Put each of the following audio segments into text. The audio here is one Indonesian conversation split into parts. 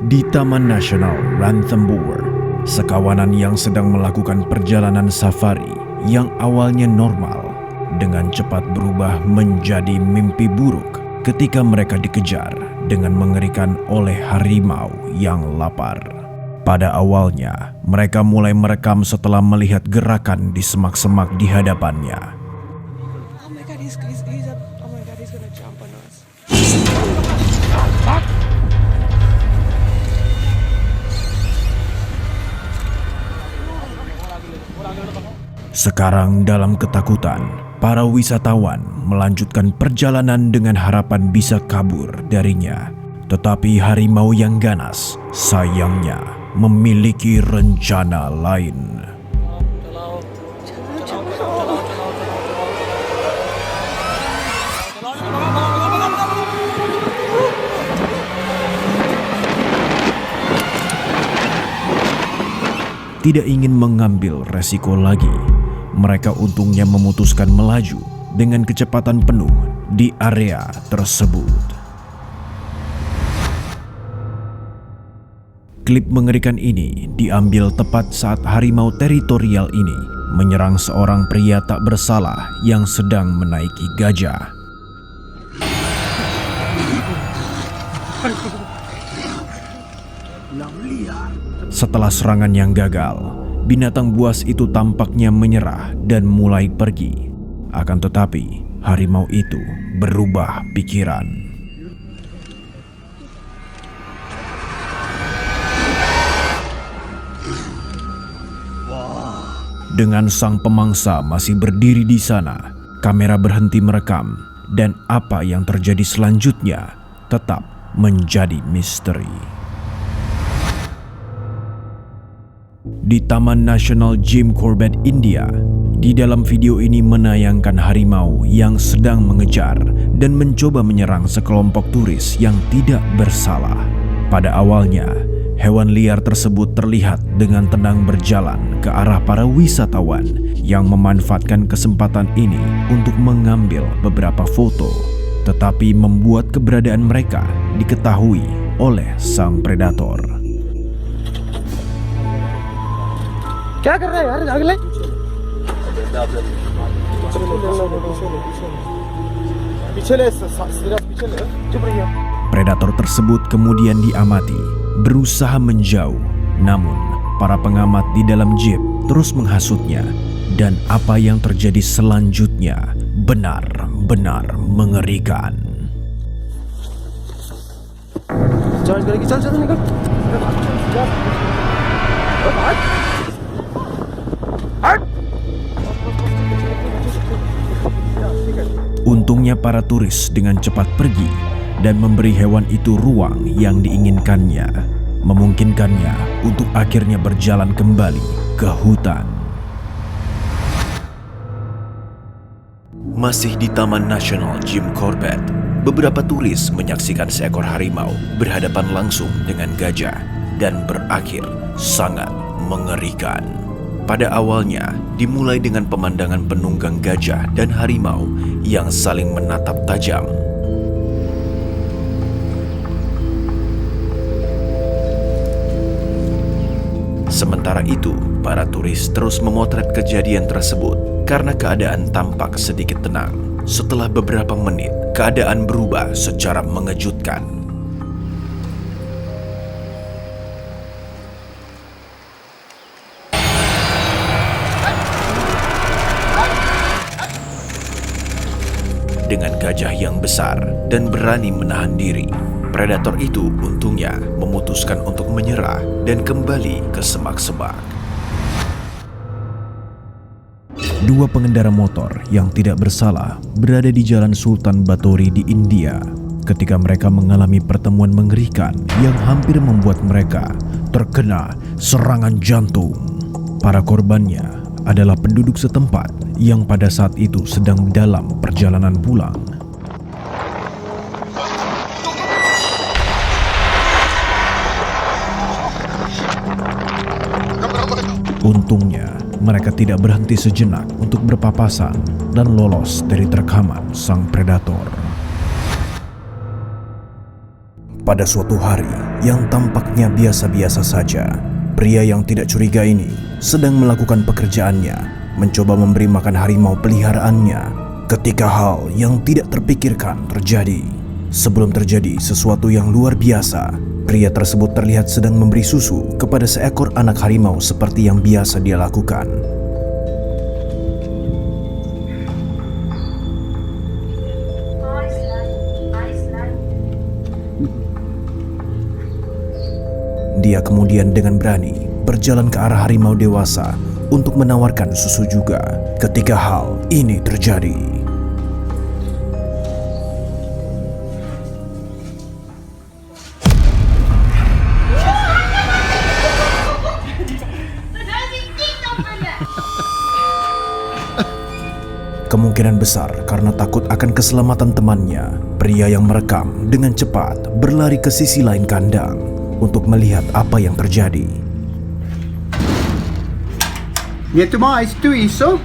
Di Taman Nasional Ranthambore, sekawanan yang sedang melakukan perjalanan safari yang awalnya normal dengan cepat berubah menjadi mimpi buruk ketika mereka dikejar dengan mengerikan oleh harimau yang lapar. Pada awalnya, mereka mulai merekam setelah melihat gerakan di semak-semak di hadapannya. Oh my god, he's up. Oh my god, he's gonna jump on us. Sekarang dalam ketakutan, para wisatawan melanjutkan perjalanan dengan harapan bisa kabur darinya. Tetapi harimau yang ganas sayangnya memiliki rencana lain. Tidak ingin mengambil resiko lagi, mereka untungnya memutuskan melaju dengan kecepatan penuh di area tersebut. Klip mengerikan ini diambil tepat saat harimau teritorial ini menyerang seorang pria tak bersalah yang sedang menaiki gajah. Setelah serangan yang gagal, binatang buas itu tampaknya menyerah dan mulai pergi. Akan tetapi, harimau itu berubah pikiran. Dengan sang pemangsa masih berdiri di sana, kamera berhenti merekam, dan apa yang terjadi selanjutnya tetap menjadi misteri. Di Taman Nasional Jim Corbett, India, di dalam video ini menayangkan harimau yang sedang mengejar dan mencoba menyerang sekelompok turis yang tidak bersalah. Pada awalnya, hewan liar tersebut terlihat dengan tenang berjalan ke arah para wisatawan yang memanfaatkan kesempatan ini untuk mengambil beberapa foto, tetapi membuat keberadaan mereka diketahui oleh sang predator. क्या कर रहा है यार अगले Predator tersebut kemudian diamati, berusaha menjauh. Namun, para pengamat di dalam jeep terus menghasutnya, dan apa yang terjadi selanjutnya benar-benar mengerikan. Charge करेगी चल चल निकल Untungnya para turis dengan cepat pergi dan memberi hewan itu ruang yang diinginkannya, memungkinkannya untuk akhirnya berjalan kembali ke hutan. Masih di Taman Nasional Jim Corbett, beberapa turis menyaksikan seekor harimau berhadapan langsung dengan gajah dan berakhir sangat mengerikan. Pada awalnya, dimulai dengan pemandangan penunggang gajah dan harimau yang saling menatap tajam. Sementara itu, para turis terus memotret kejadian tersebut karena keadaan tampak sedikit tenang. Setelah beberapa menit, keadaan berubah secara mengejutkan. Dengan gajah yang besar dan berani menahan diri, predator itu untungnya memutuskan untuk menyerah dan kembali ke semak-semak. Dua pengendara motor yang tidak bersalah berada di Jalan Sultan Bathori di India ketika mereka mengalami pertemuan mengerikan yang hampir membuat mereka terkena serangan jantung. Para korbannya adalah penduduk setempat yang pada saat itu sedang dalam perjalanan pulang. Untungnya, mereka tidak berhenti sejenak untuk berpapasan dan lolos dari rekaman sang predator. Pada suatu hari yang tampaknya biasa-biasa saja, pria yang tidak curiga ini sedang melakukan pekerjaannya, mencoba memberi makan harimau peliharaannya, ketika hal yang tidak terpikirkan terjadi. Sebelum terjadi sesuatu yang luar biasa, pria tersebut terlihat sedang memberi susu kepada seekor anak harimau seperti yang biasa dia lakukan. Dia kemudian dengan berani berjalan ke arah harimau dewasa untuk menawarkan susu juga ketika hal ini terjadi. Kemungkinan besar karena takut akan keselamatan temannya, pria yang merekam dengan cepat berlari ke sisi lain kandang untuk melihat apa yang terjadi. Vet du vad du iso?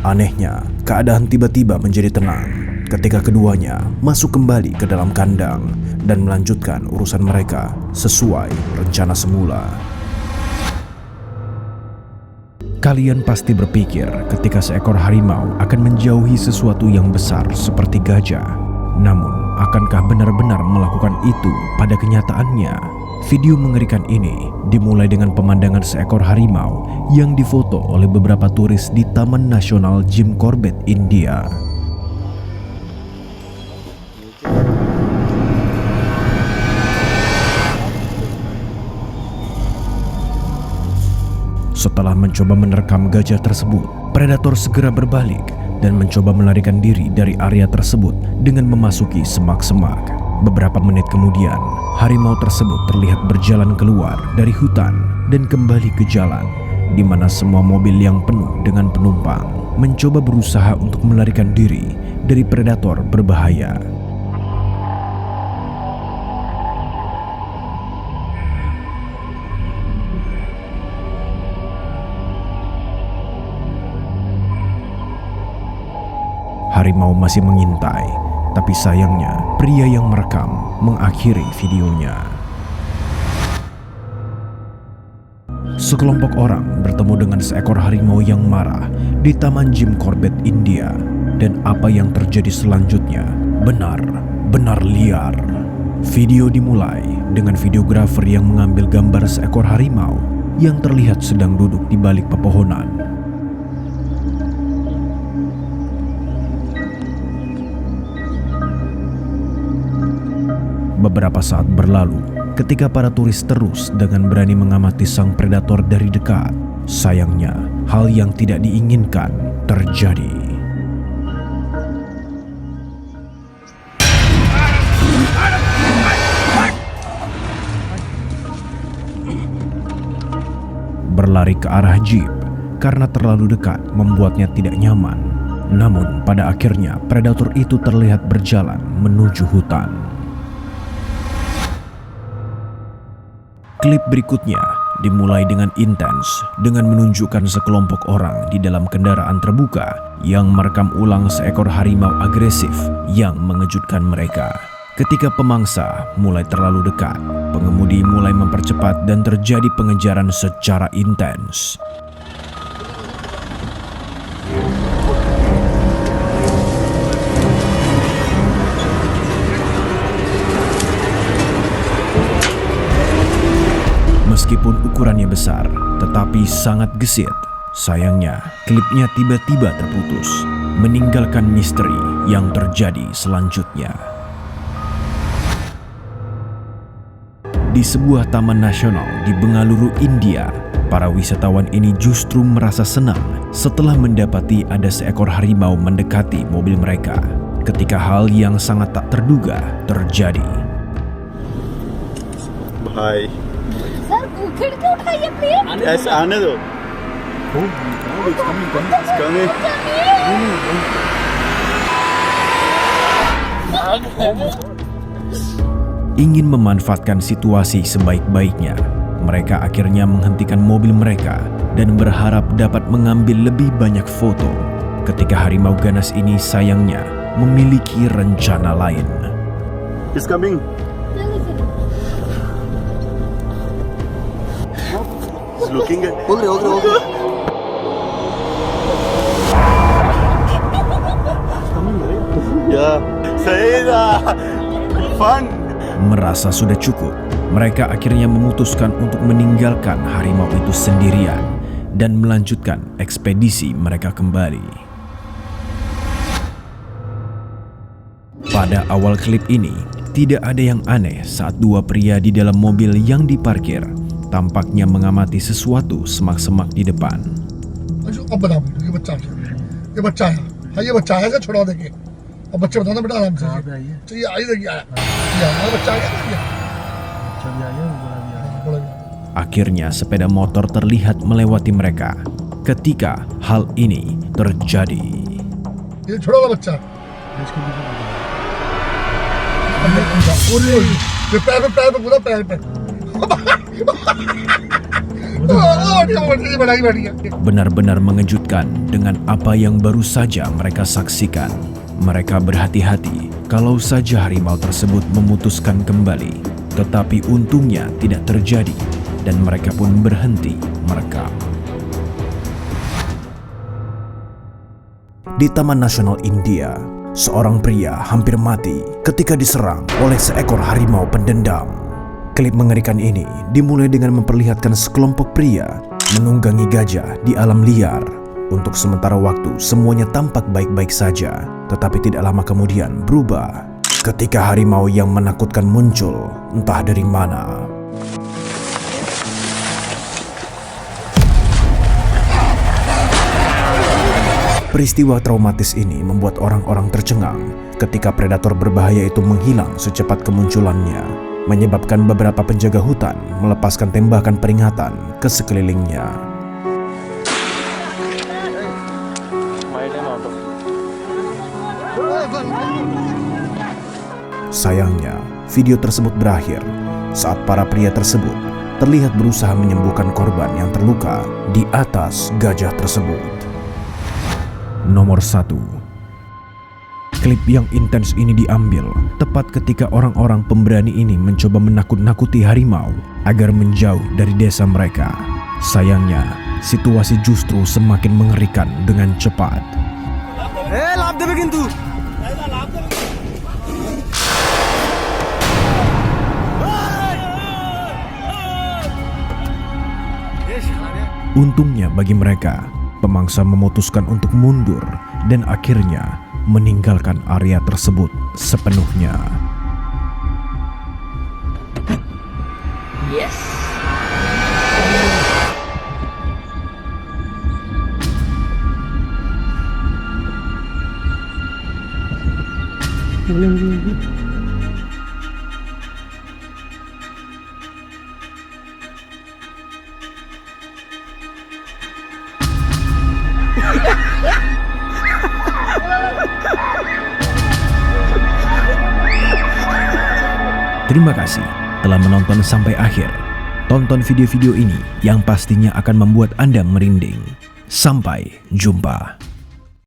Anehnya, keadaan tiba-tiba menjadi tenang ketika keduanya masuk kembali ke dalam kandang dan melanjutkan urusan mereka sesuai rencana semula. Kalian pasti berpikir ketika seekor harimau akan menjauhi sesuatu yang besar seperti gajah. Namun, akankah benar-benar melakukan itu pada kenyataannya? Video mengerikan ini dimulai dengan pemandangan seekor harimau yang difoto oleh beberapa turis di Taman Nasional Jim Corbett, India. Setelah mencoba menerkam gajah tersebut, predator segera berbalik dan mencoba melarikan diri dari area tersebut dengan memasuki semak-semak. Beberapa menit kemudian, harimau tersebut terlihat berjalan keluar dari hutan dan kembali ke jalan, di mana semua mobil yang penuh dengan penumpang mencoba berusaha untuk melarikan diri dari predator berbahaya. Harimau masih mengintai, tapi sayangnya pria yang merekam mengakhiri videonya. Sekelompok orang bertemu dengan seekor harimau yang marah di Taman Jim Corbett, India, dan apa yang terjadi selanjutnya benar-benar liar. Video dimulai dengan videografer yang mengambil gambar seekor harimau yang terlihat sedang duduk di balik pepohonan. Beberapa saat berlalu ketika para turis terus dengan berani mengamati sang predator dari dekat. Sayangnya, hal yang tidak diinginkan terjadi. Berlari ke arah jeep karena terlalu dekat membuatnya tidak nyaman. Namun pada akhirnya predator itu terlihat berjalan menuju hutan. Klip berikutnya dimulai dengan intens dengan menunjukkan sekelompok orang di dalam kendaraan terbuka yang merekam ulang seekor harimau agresif yang mengejutkan mereka. Ketika pemangsa mulai terlalu dekat, pengemudi mulai mempercepat dan terjadi pengejaran secara intens. Meskipun ukurannya besar, tetapi sangat gesit. Sayangnya, klipnya tiba-tiba terputus, meninggalkan misteri yang terjadi selanjutnya. Di sebuah taman nasional di Bengaluru, India, para wisatawan ini justru merasa senang setelah mendapati ada seekor harimau mendekati mobil mereka ketika hal yang sangat tak terduga terjadi. भाई सर खिड़की उठाइए प्लीज ऐसे आने दो Ingin memanfaatkan situasi sebaik-baiknya, Mereka akhirnya menghentikan mobil mereka dan berharap dapat mengambil lebih banyak foto. Ketika harimau ganas ini sayangnya memiliki rencana lain. He's coming. He's looking at. Yeah. Say fun. Merasa sudah cukup, mereka akhirnya memutuskan untuk meninggalkan harimau itu sendirian dan melanjutkan ekspedisi mereka kembali. Pada awal klip ini, tidak ada yang aneh saat dua pria di dalam mobil yang diparkir tampaknya mengamati sesuatu semak-semak di depan. Akhirnya sepeda motor terlihat melewati mereka ketika hal ini terjadi. Benar-benar mengejutkan dengan apa yang baru saja mereka saksikan. Mereka berhati-hati kalau saja harimau tersebut memutuskan kembali, tetapi untungnya tidak terjadi dan mereka pun berhenti merekam. Di Taman Nasional India, seorang pria hampir mati ketika diserang oleh seekor harimau pendendam. Klip mengerikan ini dimulai dengan memperlihatkan sekelompok pria menunggangi gajah di alam liar. Untuk sementara waktu semuanya tampak baik-baik saja, tetapi tidak lama kemudian berubah ketika harimau yang menakutkan muncul entah dari mana. Peristiwa traumatis ini membuat orang-orang tercengang ketika predator berbahaya itu menghilang secepat kemunculannya, menyebabkan beberapa penjaga hutan melepaskan tembakan peringatan ke sekelilingnya. Sayangnya, video tersebut berakhir saat para pria tersebut terlihat berusaha menyembuhkan korban yang terluka di atas gajah tersebut. Nomor 1. Klip yang intens ini diambil tepat ketika orang-orang pemberani ini mencoba menakut-nakuti harimau agar menjauh dari desa mereka. Sayangnya, situasi justru semakin mengerikan dengan cepat. Untungnya bagi mereka, pemangsa memutuskan untuk mundur dan akhirnya meninggalkan area tersebut sepenuhnya. Yes. Terima kasih telah menonton sampai akhir. Tonton video-video ini yang pastinya akan membuat Anda merinding. Sampai jumpa.